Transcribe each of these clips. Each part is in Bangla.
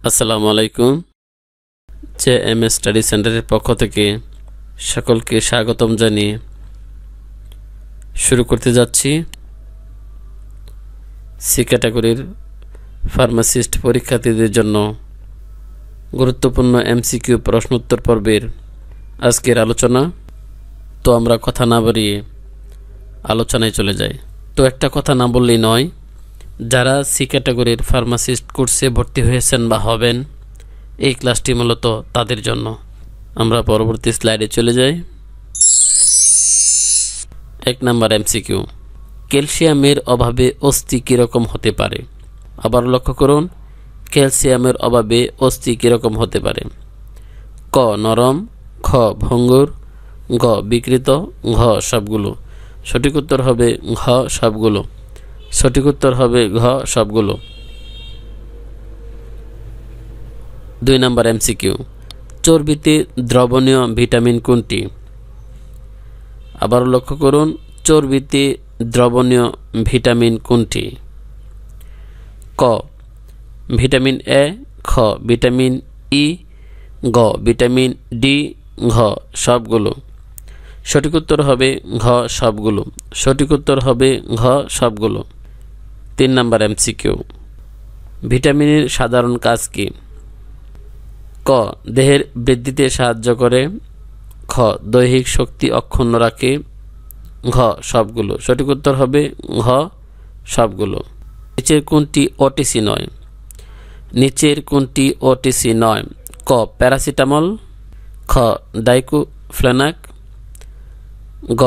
আসসালামু আলাইকুম। JMS স্টাডি সেন্টারের পক্ষ থেকে সকলকে স্বাগতম জানিয়ে শুরু করতে যাচ্ছি সি ক্যাটাগরির ফার্মাসিস্ট পরীক্ষার্থীদের জন্য গুরুত্বপূর্ণ MCQ প্রশ্নোত্তর পর্বের আজকের আলোচনা। তো আমরা কথা না বাড়িয়ে আলোচনায় চলে যাই। তো একটা কথা না বললেই নয়, যারা সি ক্যাটাগরির ফার্মাসিস্ট কোর্সে ভর্তি হয়েছেন বা হবেন, এই ক্লাসটি মূলত তাদের জন্য। আমরা পরবর্তী স্লাইডে চলে যাই। 1 নম্বর MCQ, ক্যালসিয়ামের অভাবে অস্থি কীরকম হতে পারে? আবার লক্ষ্য করুন, ক্যালসিয়ামের অভাবে অস্থি কীরকম হতে পারে? ক নরম, খ ভঙ্গুর, ঘ বিকৃত, ঘ সবগুলো। সঠিক উত্তর হবে ঘ সবগুলো। সঠিক উত্তর হবে ঘ সবগুলো। 2 নম্বর MCQ, চর্বিতে দ্রবণীয় ভিটামিন কোনটি? আবার লক্ষ্য করুন, চর্বিতে দ্রবণীয় ভিটামিন কোনটি? ক ভিটামিন এ, খ ভিটামিন ই, গ ভিটামিন ডি, ঘ সবগুলো। সঠিক উত্তর হবে ঘ সবগুলো। সঠিক উত্তর হবে ঘ সবগুলো। 3 নম্বর MCQ, ভিটামিনের সাধারণ কাজ কি? ক দেহের বৃদ্ধিতে সাহায্য করে, খ দৈহিক শক্তি অক্ষুণ্ণ রাখে, ঘ সবগুলো। সঠিক উত্তর হবে ঘ সবগুলো। নিচের কোনটি ওটিসি নয়? নিচের কোনটি ওটিসি নয়? ক প্যারাসিটামল, খ ডাইক্লোফেনাক, গ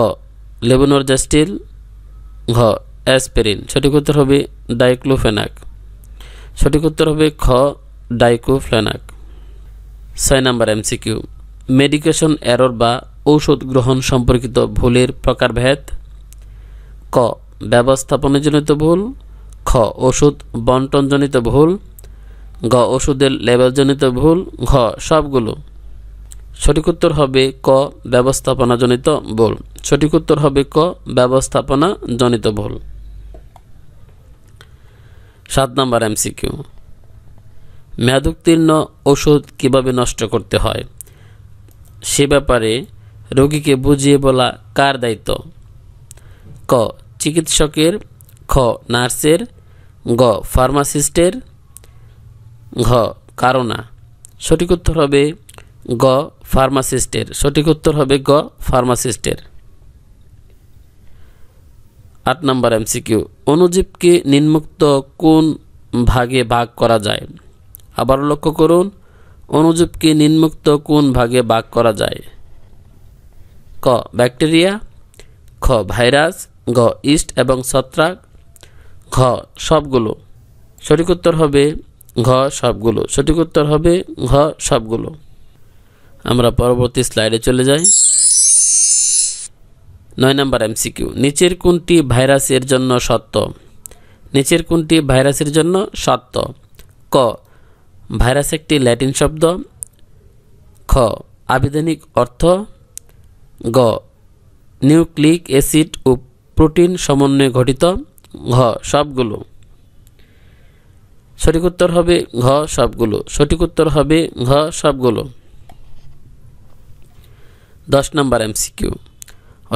লেভোনোরজেস্টিন, ঘ অ্যাসপিরিন। সঠিক উত্তর হবে ডাইক্লোফেনাক। সঠিক উত্তর হবে খ ডাইক্লোফেনাক। 6 নম্বর MCQ, মেডিকেশন এরর বা ঔষধ গ্রহণ সম্পর্কিত ভুলের প্রকারভেদ। ক ব্যবস্থাপনাজনিত ভুল, খ ওষুধ বন্টনজনিত ভুল, গ ওষুধের লেবেলজনিত ভুল, ঘ সবগুলো। সঠিক উত্তর হবে ক ব্যবস্থাপনাজনিত ভুল। সঠিক উত্তর হবে ক ব্যবস্থাপনাজনিত ভুল। 7 নম্বর MCQ, মেয়াদোত্তীর্ণ ওষুধ কিভাবে নষ্ট করতে হয়? সে ব্যাপারে রোগীকে বুঝিয়ে বলা কার দায়িত্ব? ক চিকিৎসকের, খ নার্সের, গ ফার্মাসিস্টের, ঘ কারো না। সঠিক উত্তর হবে গ ফার্মাসিস্টের। সঠিক উত্তর হবে গ ফার্মাসিস্টের। 8 নম্বর MCQ, অণুজীবকে নিম্নোক্ত কোন ভাগে ভাগ করা যায়? আবার লক্ষ্য করুন, অণুজীবকে নিম্নোক্ত কোন ভাগে ভাগ করা যায়? ক ব্যাকটেরিয়া, খ ভাইরাস, গ ইস্ট এবং ছত্রাক, ঘ সবগুলো। সঠিক উত্তর হবে ঘ সবগুলো। সঠিক উত্তর হবে ঘ সবগুলো। আমরা পরবর্তী স্লাইডে চলে যাই। 9 নম্বর MCQ, নিচের কোনটি ভাইরাসের জন্য সত্য? নিচের কোনটি ভাইরাসের জন্য সত্য? ক ভাইরাস একটি ল্যাটিন শব্দ, খ আবিধানিক অর্থ, গ নিউক্লিক অ্যাসিড ও প্রোটিন সমন্বয়ে গঠিত, ঘ সবগুলো। সঠিক উত্তর হবে ঘ সবগুলো। সঠিক উত্তর হবে ঘ সবগুলো। 10 নম্বর MCQ,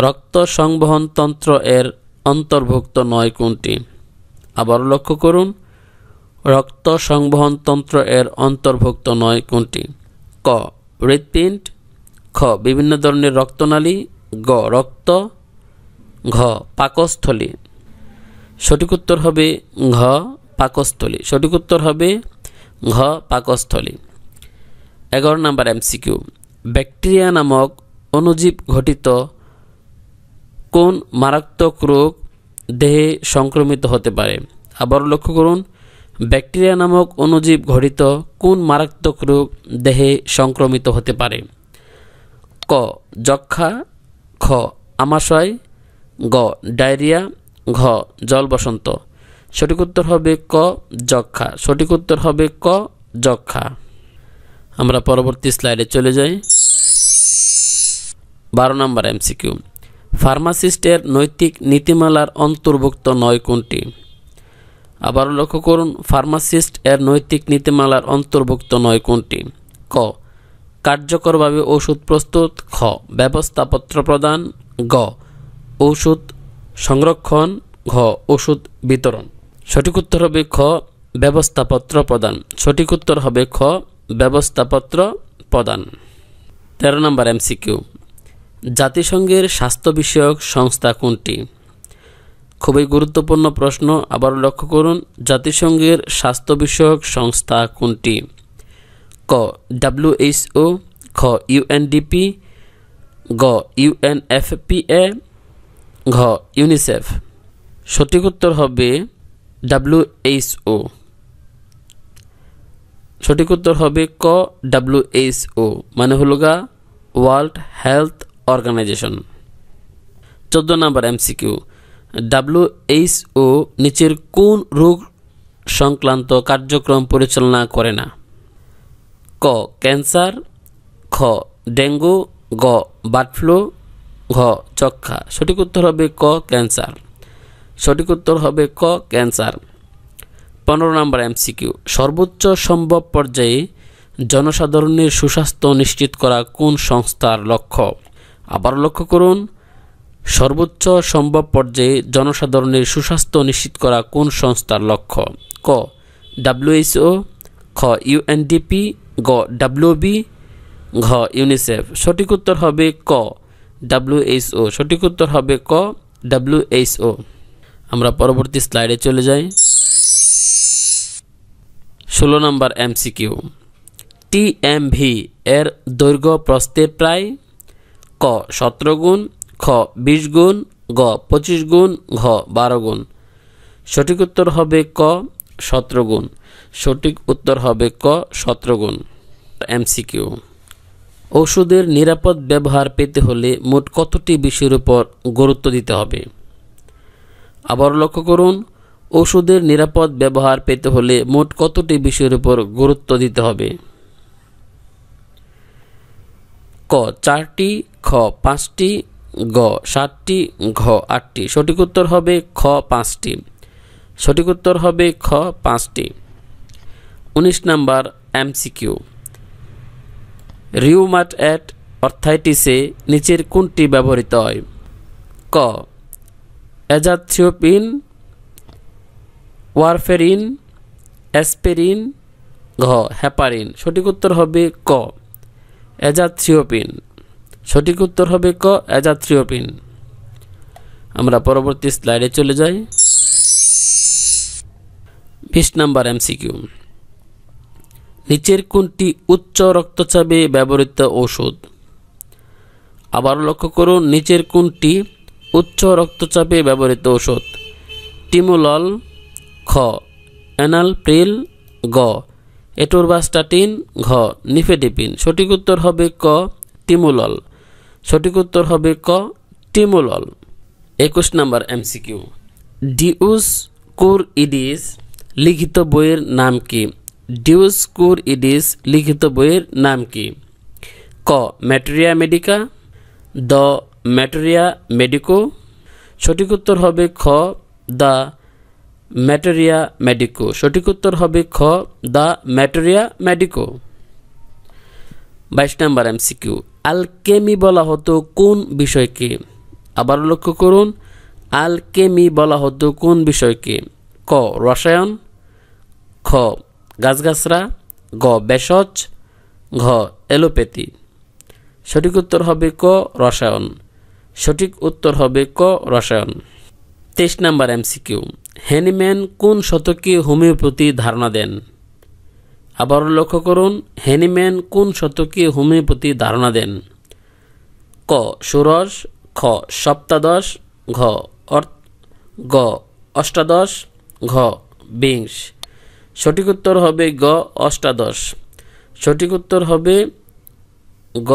রক্ত সংবহন তন্ত্র এর অন্তর্ভুক্ত নয় কোনটি? আবার লক্ষ্য করুন, রক্ত সংবহন তন্ত্র এর অন্তর্ভুক্ত নয় কোনটি? ক হৃৎপিণ্ড, খ বিভিন্ন ধরনের রক্তনালী, গ রক্ত, ঘ পাকস্থলী। সঠিক উত্তর হবে ঘ পাকস্থলী। সঠিক উত্তর হবে ঘ পাকস্থলী। 11 নম্বর MCQ, ব্যাকটেরিয়া নামক অণুজীব ঘটিত কোন মারাত্মক রোগ দেহে সংক্রমিত হতে পারে? আবার লক্ষ্য করুন, ব্যাকটেরিয়া নামক অণুজীব ঘটিত কোন মারাত্মক রোগ দেহে সংক্রমিত হতে পারে? ক যক্ষ্মা, খ আমাশয়, গ ডায়রিয়া, ঘ জলবসন্ত। সঠিক উত্তর হবে ক যক্ষ্মা। সঠিক উত্তর হবে ক যক্ষ্মা। আমরা পরবর্তী স্লাইডে চলে যাই। 12 নম্বর MCQ, ফার্মাসিস্টের নৈতিক নীতিমালার অন্তর্ভুক্ত নয় কোনটি? আবারও লক্ষ্য করুন, ফার্মাসিস্ট এর নৈতিক নীতিমালার অন্তর্ভুক্ত নয় কোনটি? ক কার্যকরভাবে ওষুধ প্রস্তুত, খ ব্যবস্থাপত্র প্রদান, গ ঔষধ সংরক্ষণ, ঘ ওষুধ বিতরণ। সঠিক উত্তর হবে খ ব্যবস্থাপত্র প্রদান। সঠিক উত্তর হবে খ ব্যবস্থাপত্র প্রদান। 13 নম্বর এমসিকিউ, জাতিসংঘের স্বাস্থ্য বিষয়ক সংস্থা কোনটি? খুবই গুরুত্বপূর্ণ প্রশ্ন। আবার লক্ষ্য করুন, জাতিসংঘের স্বাস্থ্য বিষয়ক সংস্থা কোনটি? ক WHO, খ UNDP, গ UNFPA, ঘ ইউনিসেফ। সঠিক উত্তর হবে WHO। সঠিক উত্তর হবে ক WHO, মানে হলো গা world health organization. 14 number MCQ, WHO নিচের কোন রোগ সংক্রান্ত কার্যক্রম পরিচালনা করে না? ক ক্যান্সার, খ ডেঙ্গু, গ বার্ড ফ্লু, ঘ যক্ষ্মা। সঠিক উত্তর হবে ক ক্যান্সার। সঠিক উত্তর হবে ক ক্যান্সার। 15 নম্বর এমসিকিউ, সর্বোচ্চ সম্ভব পর্যায়ে জনসাধারণের সুস্বাস্থ্য নিশ্চিত করা কোন সংস্থার লক্ষ্য? আবার লক্ষ্য করুন, সর্বোচ্চ সম্ভব পর্যায়ে জনসাধারণের সুস্বাস্থ্য নিশ্চিত করা কোন সংস্থার লক্ষ্য? ক WHO, খ UNDP, গ WB, ঘ ইউনিসেফ। সঠিক উত্তর হবে ক WHO। সঠিক উত্তর হবে ক WHO। আমরা পরবর্তী স্লাইডে চলে যাই। 16 নম্বর এমসিকিউ, TMV এর দৈর্ঘ্য প্রস্থে প্রায়? ক 17 গুণ, খ 20 গুণ, গ 25 গুণ, ঘ 12 গুণ। সঠিক উত্তর হবে ক 17 গুণ। সঠিক উত্তর হবে ক 17 গুণ। এমসিকিউ, ওষুধের নিরাপদ ব্যবহার পেতে হলে মোট কতটি বিষয়ের উপর গুরুত্ব দিতে হবে? আবার লক্ষ্য করুন, ওষুধের নিরাপদ ব্যবহার পেতে হলে মোট কতটি বিষয়ের উপর গুরুত্ব দিতে হবে? ক 4টি, খ 5টি, গ 7টি, ঘ 8টি। সঠিক উত্তর হবে খ 5টি। সঠিক উত্তর হবে খ 5টি। 19 নম্বর এমসিকিউ, রিউমাটয়েড আর্থ্রাইটিসে নিচের কোনটি ব্যবহৃত হয়? ক এজাথ্রিওপিন, ওয়ারফেরিন, অ্যাসপিরিন, ঘ হেপারিন। সঠিক উত্তর হবে ক এজাথ্রিওপিন। সঠিক উত্তর হবে ক এজাথ্রিওপিন। আমরা পরবর্তী স্লাইডে চলে যাই। 20 নম্বর এমসিকিউ, নিচের কোনটি উচ্চ রক্তচাপে ব্যবহৃত ঔষধ? আবার লক্ষ্য করুন, নিচের কোনটি উচ্চ রক্তচাপে ব্যবহৃত ঔষধ? টিমোলল, খ এনালপ্রিল, গ এটোরবাস্টাটিন, ঘ নিফেডিপিন। সঠিক উত্তর হবে ক টিমোলল। সঠিক উত্তর হবে ক টিমোলল। 21 নম্বর এমসিকিউ, ডিওস্কুরিডিস লিখিত বইয়ের নাম কি? ডিওস্কুরিডিস লিখিত বইয়ের নাম কি? ক ম্যাটেরিয়া মেডিকা, দ ম্যাটেরিয়া মেডিকো। সঠিক উত্তর হবে খ দ্য ম্যাটেরিয়া মেডিকো। সঠিক উত্তর হবে খ the materia medico. 22 number MCQ, alchemy বলা হতো কোন বিষয়কে? আবার লক্ষ্য করুন, আলকেমি বলা হতো কোন বিষয়কে? ক রসায়ন, খ গাছগাছরা, গ ভেষজ, ঘ এলোপ্যাথি। সঠিক উত্তর হবে ক রসায়ন। সঠিক উত্তর হবে ক রসায়ন। 23 নম্বর এমসিকিউ, হ্যানিম্যান কোন শতকে হোমিওপ্যাথি ধারণা দেন? আবার লক্ষ্য করুন, হ্যানিম্যান কোন শতকে হোমিওপ্যাথি ধারণা দেন? ক ষোড়শ, খ সপ্তাদশ, গ অষ্টাদশ, ঘ বিংশ। সঠিক উত্তর হবে গ অষ্টাদশ। সঠিক উত্তর হবে গ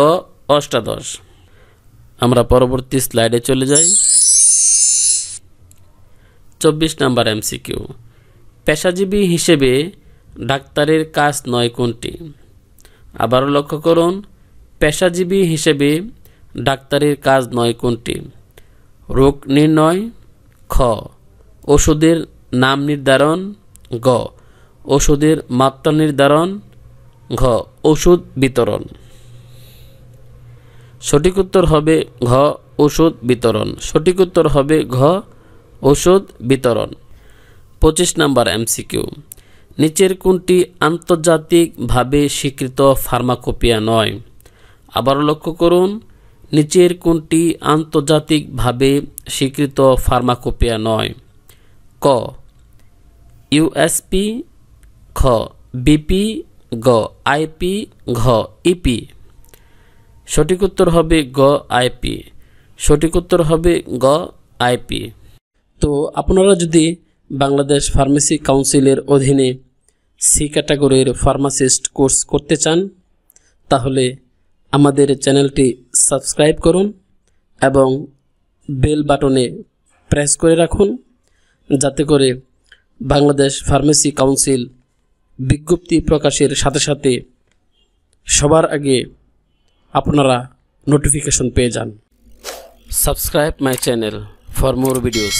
অষ্টাদশ। আমরা পরবর্তী স্লাইডে চলে যাই। 24 নম্বর এমসিকিউ, পেশাজীবী হিসেবে ডাক্তারের কাজ নয় কোনটি? আবারও লক্ষ্য করুন, পেশাজীবী হিসেবে ডাক্তারের কাজ নয় কোনটি? রোগ নির্ণয়, খ ওষুধের নাম নির্ধারণ, গ ওষুধের মাত্রা নির্ধারণ, ঘ ওষুধ বিতরণ। সঠিক উত্তর হবে ঘ ওষুধ বিতরণ। সঠিক উত্তর হবে ঘ ওষুধ বিতরণ। 25 নম্বর এমসিকিউ, নিচের কোনটি আন্তর্জাতিকভাবে স্বীকৃত ফার্মাকোপিয়া নয়? আবারও লক্ষ্য করুন, নিচের কোনটি আন্তর্জাতিকভাবে স্বীকৃত ফার্মাকোপিয়া নয়? ক ইউএসপি, খ বিপি, গ আইপি, ঘ ইপি। সঠিক উত্তর হবে গ আইপি। সঠিক উত্তর হবে গ আইপি। তো আপনারা যদি বাংলাদেশ ফার্মেসি কাউন্সিলের অধীনে সি ক্যাটাগরির ফার্মাসিস্ট কোর্স করতে চান তাহলে আমাদের চ্যানেলটি সাবস্ক্রাইব করুন এবং বেল বাটনে প্রেস করে রাখুন, যাতে করে বাংলাদেশ ফার্মেসি কাউন্সিল বিজ্ঞপ্তি প্রকাশের সাথে সাথে সবার আগে আপনারা নোটিফিকেশন পেয়ে যান। Subscribe my channel for more videos.